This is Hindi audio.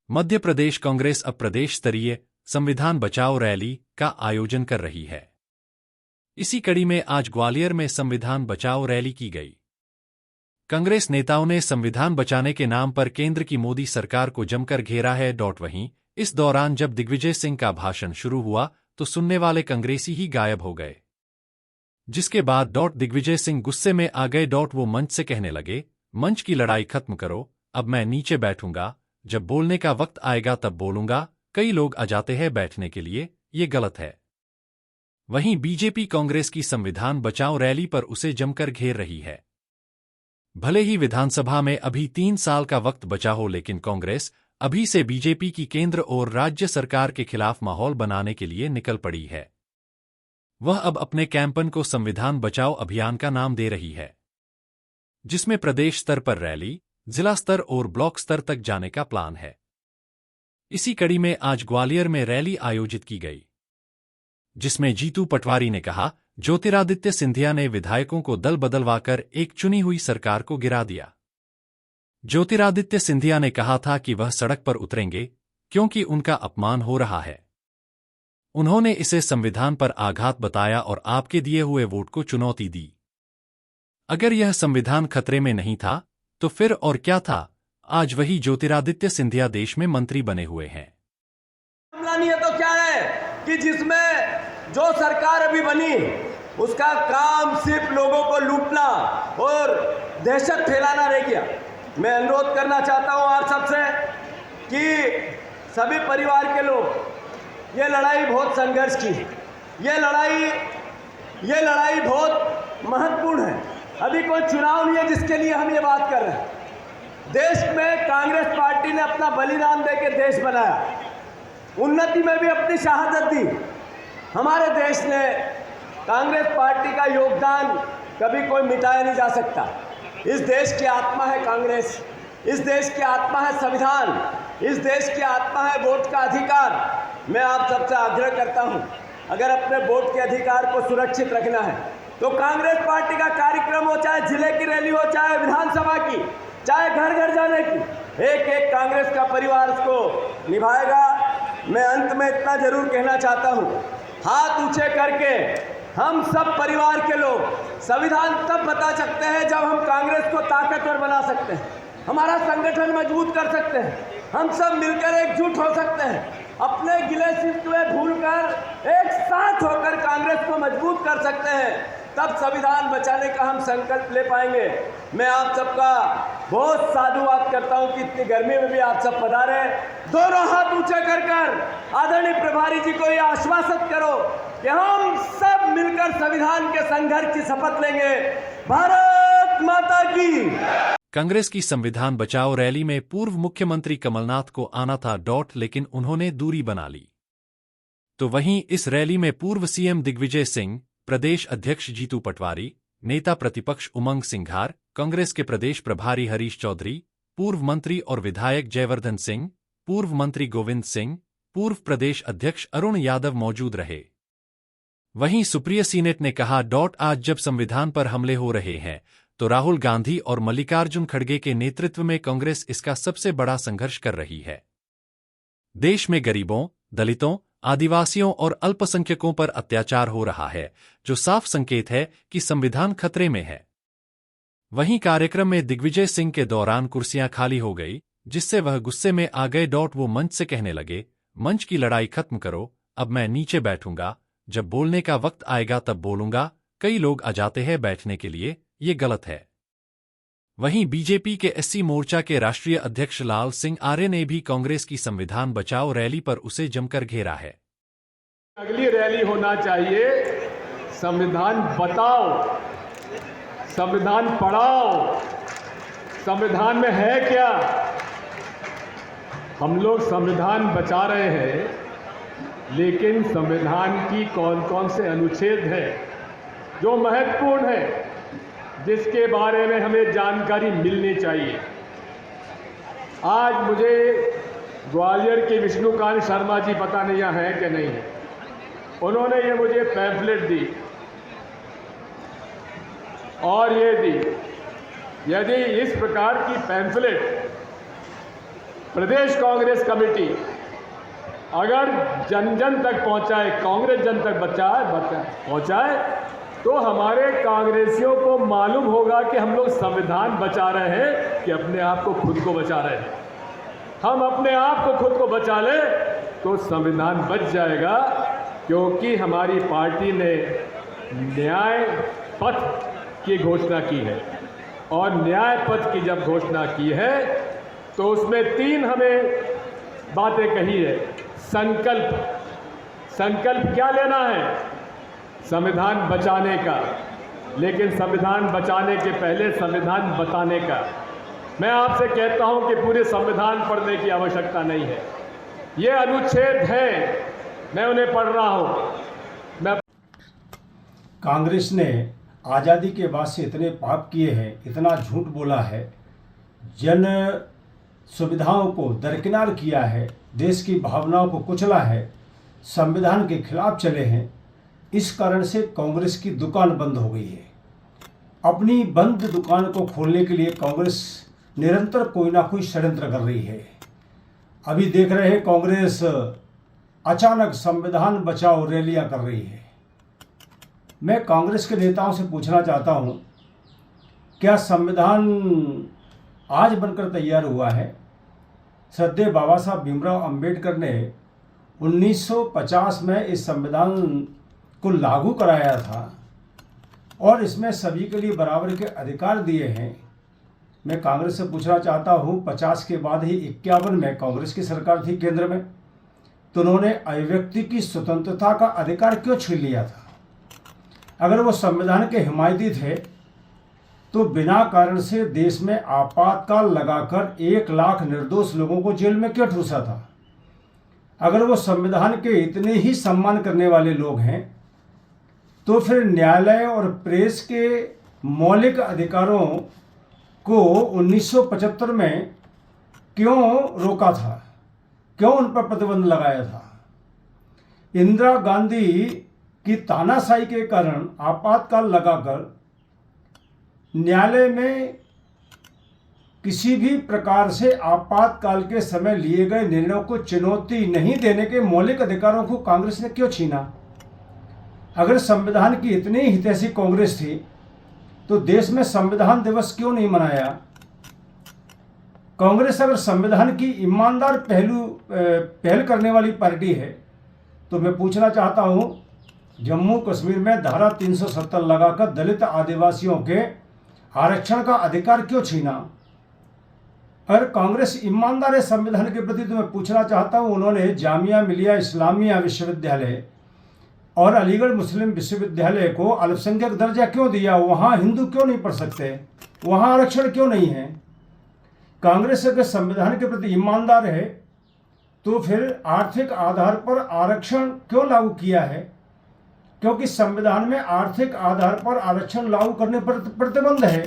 मध्य प्रदेश कांग्रेस अब प्रदेश स्तरीय संविधान बचाओ रैली का आयोजन कर रही है। इसी कड़ी में आज ग्वालियर में संविधान बचाओ रैली की गई। कांग्रेस नेताओं ने संविधान बचाने के नाम पर केंद्र की मोदी सरकार को जमकर घेरा है। वहीं इस दौरान जब दिग्विजय सिंह का भाषण शुरू हुआ तो सुनने वाले कांग्रेसी ही गायब हो गए, जिसके बाद दिग्विजय सिंह गुस्से में आ गए। वो मंच से कहने लगे, मंच की लड़ाई खत्म करो, अब मैं नीचे बैठूंगा, जब बोलने का वक्त आएगा तब बोलूंगा। कई लोग आ जाते हैं बैठने के लिए, ये गलत है। वहीं बीजेपी कांग्रेस की संविधान बचाओ रैली पर उसे जमकर घेर रही है। भले ही विधानसभा में अभी 3 साल का वक्त बचा हो, लेकिन कांग्रेस अभी से बीजेपी की केंद्र और राज्य सरकार के खिलाफ माहौल बनाने के लिए निकल पड़ी है। वह अब अपने कैंपेन को संविधान बचाओ अभियान का नाम दे रही है, जिसमें प्रदेश स्तर पर रैली, जिला स्तर और ब्लॉक स्तर तक जाने का प्लान है। इसी कड़ी में आज ग्वालियर में रैली आयोजित की गई, जिसमें जीतू पटवारी ने कहा, ज्योतिरादित्य सिंधिया ने विधायकों को दल बदलवाकर एक चुनी हुई सरकार को गिरा दिया। ज्योतिरादित्य सिंधिया ने कहा था कि वह सड़क पर उतरेंगे क्योंकि उनका अपमान हो रहा है। उन्होंने इसे संविधान पर आघात बताया और आपके दिए हुए वोट को चुनौती दी। अगर यह संविधान खतरे में नहीं था तो फिर और क्या था? आज वही ज्योतिरादित्य सिंधिया देश में मंत्री बने हुए हैं। मामला नहीं है तो क्या है कि जिसमें जो सरकार अभी बनी उसका काम सिर्फ लोगों को लूटना और दहशत फैलाना रह गया। मैं अनुरोध करना चाहता हूं आप सबसे कि सभी परिवार के लोग, ये लड़ाई बहुत संघर्ष की है, ये लड़ाई बहुत महत्वपूर्ण है। अभी कोई चुनाव नहीं है जिसके लिए हम ये बात कर रहे हैं। देश में कांग्रेस पार्टी ने अपना बलिदान देकर देश बनाया, उन्नति में भी अपनी शहादत दी। हमारे देश ने कांग्रेस पार्टी का योगदान कभी कोई मिटाया नहीं जा सकता। इस देश की आत्मा है कांग्रेस, इस देश की आत्मा है संविधान, इस देश की आत्मा है वोट का अधिकार। मैं आप सबसे आग्रह करता हूं, अगर अपने वोट के अधिकार को सुरक्षित रखना है तो कांग्रेस पार्टी का कार्यक्रम हो, चाहे जिले की रैली हो, चाहे विधानसभा की, चाहे घर घर जाने की, एक एक कांग्रेस का परिवार उसको निभाएगा। मैं अंत में इतना जरूर कहना चाहता हूं, हाथ ऊंचे करके हम सब परिवार के लोग संविधान तब बता सकते हैं जब हम कांग्रेस को ताकतवर बना सकते हैं, हमारा संगठन मजबूत कर सकते हैं, हम सब मिलकर एकजुट हो सकते हैं, अपने गिले शिकवे भूलकर एक साथ होकर कांग्रेस को मजबूत कर सकते हैं, तब संविधान बचाने का हम संकल्प ले पाएंगे। मैं आप सबका बहुत साधुवाद करता हूं कि इतनी गर्मी में भी आप सब पधारे। दोनों हाथ ऊंचे कर आदरणीय प्रभारी जी को यह आश्वासित करो कि हम सब मिलकर संविधान के संघर्ष की शपथ लेंगे। भारत माता की। कांग्रेस की संविधान बचाओ रैली में पूर्व मुख्यमंत्री कमलनाथ को आना था, लेकिन उन्होंने दूरी बना ली। तो वहीं इस रैली में पूर्व सीएम दिग्विजय सिंह, प्रदेश अध्यक्ष जीतू पटवारी, नेता प्रतिपक्ष उमंग सिंघार, कांग्रेस के प्रदेश प्रभारी हरीश चौधरी, पूर्व मंत्री और विधायक जयवर्धन सिंह, पूर्व मंत्री गोविंद सिंह, पूर्व प्रदेश अध्यक्ष अरुण यादव मौजूद रहे। वहीं सुप्रिया सीनेट ने कहा, आज जब संविधान पर हमले हो रहे हैं तो राहुल गांधी और मल्लिकार्जुन खड़गे के नेतृत्व में कांग्रेस इसका सबसे बड़ा संघर्ष कर रही है। देश में गरीबों, दलितों, आदिवासियों और अल्पसंख्यकों पर अत्याचार हो रहा है, जो साफ संकेत है कि संविधान खतरे में है। वहीं कार्यक्रम में दिग्विजय सिंह के दौरान कुर्सियां खाली हो गई, जिससे वह गुस्से में आ गए। वो मंच से कहने लगे, मंच की लड़ाई खत्म करो, अब मैं नीचे बैठूंगा, जब बोलने का वक्त आएगा तब बोलूंगा। कई लोग आ जाते हैं बैठने के लिए, ये गलत है। वहीं बीजेपी के एससी मोर्चा के राष्ट्रीय अध्यक्ष लाल सिंह आर्य ने भी कांग्रेस की संविधान बचाओ रैली पर उसे जमकर घेरा है। अगली रैली होना चाहिए संविधान बताओ, संविधान पढ़ाओ, संविधान में है क्या। हम लोग संविधान बचा रहे हैं, लेकिन संविधान की कौन कौन से अनुच्छेद हैं जो महत्वपूर्ण है, जिसके बारे में हमें जानकारी मिलनी चाहिए। आज मुझे ग्वालियर के विष्णुकांत शर्मा जी, पता नहीं यहाँ है कि नहीं है, उन्होंने ये मुझे पैम्फलेट दी और ये दी। यदि इस प्रकार की पैम्फलेट प्रदेश कांग्रेस कमेटी अगर जन जन तक पहुंचाए, कांग्रेस जन तक पहुंचाए, तो हमारे कांग्रेसियों को मालूम होगा कि हम लोग संविधान बचा रहे हैं कि अपने आप को खुद को बचा रहे हैं। हम अपने आप को खुद को बचा ले तो संविधान बच जाएगा, क्योंकि हमारी पार्टी ने न्याय पथ की घोषणा की है। और न्याय पथ की जब घोषणा की है तो उसमें 3 हमें बातें कही है। संकल्प क्या लेना है? संविधान बचाने का, लेकिन संविधान बचाने के पहले संविधान बताने का। मैं आपसे कहता हूं कि पूरे संविधान पढ़ने की आवश्यकता नहीं है, ये अनुच्छेद है, मैं उन्हें पढ़ रहा हूं। कांग्रेस ने आज़ादी के बाद से इतने पाप किए हैं, इतना झूठ बोला है, जन सुविधाओं को दरकिनार किया है, देश की भावनाओं को कुचला है, संविधान के खिलाफ चले हैं। इस कारण से कांग्रेस की दुकान बंद हो गई है। अपनी बंद दुकान को खोलने के लिए कांग्रेस निरंतर कोई ना कोई षड्यंत्र कर रही है। अभी देख रहे हैं कांग्रेस अचानक संविधान बचाओ रैलियां कर रही है। मैं कांग्रेस के नेताओं से पूछना चाहता हूं, क्या संविधान आज बनकर तैयार हुआ है? श्रद्धेय बाबा साहब भीमराव अंबेडकर ने 1950 में इस संविधान को लागू कराया था और इसमें सभी के लिए बराबर के अधिकार दिए हैं। मैं कांग्रेस से पूछना चाहता हूं, 50 के बाद ही 51 में कांग्रेस की सरकार थी केंद्र में, तो उन्होंने अभिव्यक्ति की स्वतंत्रता का अधिकार क्यों छीन लिया था? अगर वो संविधान के हिमायती थे तो बिना कारण से देश में आपातकाल लगाकर 1 लाख निर्दोष लोगों को जेल में क्यों ठूसा था? अगर वो संविधान के इतने ही सम्मान करने वाले लोग हैं तो फिर न्यायालय और प्रेस के मौलिक अधिकारों को 1975 में क्यों रोका था? क्यों उन पर प्रतिबंध लगाया था? इंदिरा गांधी की तानाशाही के कारण आपातकाल लगाकर न्यायालय में किसी भी प्रकार से आपातकाल के समय लिए गए निर्णयों को चुनौती नहीं देने के मौलिक अधिकारों को कांग्रेस ने क्यों छीना? अगर संविधान की इतनी हितैषी कांग्रेस थी तो देश में संविधान दिवस क्यों नहीं मनाया? कांग्रेस अगर संविधान की ईमानदार पहल करने वाली पार्टी है तो मैं पूछना चाहता हूं, जम्मू कश्मीर में धारा 370 लगाकर दलित आदिवासियों के आरक्षण का अधिकार क्यों छीना? अगर कांग्रेस ईमानदार है संविधान के प्रति तो मैं पूछना चाहता हूं, उन्होंने जामिया मिलिया इस्लामिया विश्वविद्यालय और अलीगढ़ मुस्लिम विश्वविद्यालय को अल्पसंख्यक दर्जा क्यों दिया? वहां हिंदू क्यों नहीं पढ़ सकते? वहां आरक्षण क्यों नहीं है? कांग्रेस अगर संविधान के प्रति ईमानदार है तो फिर आर्थिक आधार पर आरक्षण क्यों लागू किया है? क्योंकि संविधान में आर्थिक आधार पर आरक्षण लागू करने पर प्रतिबंध है।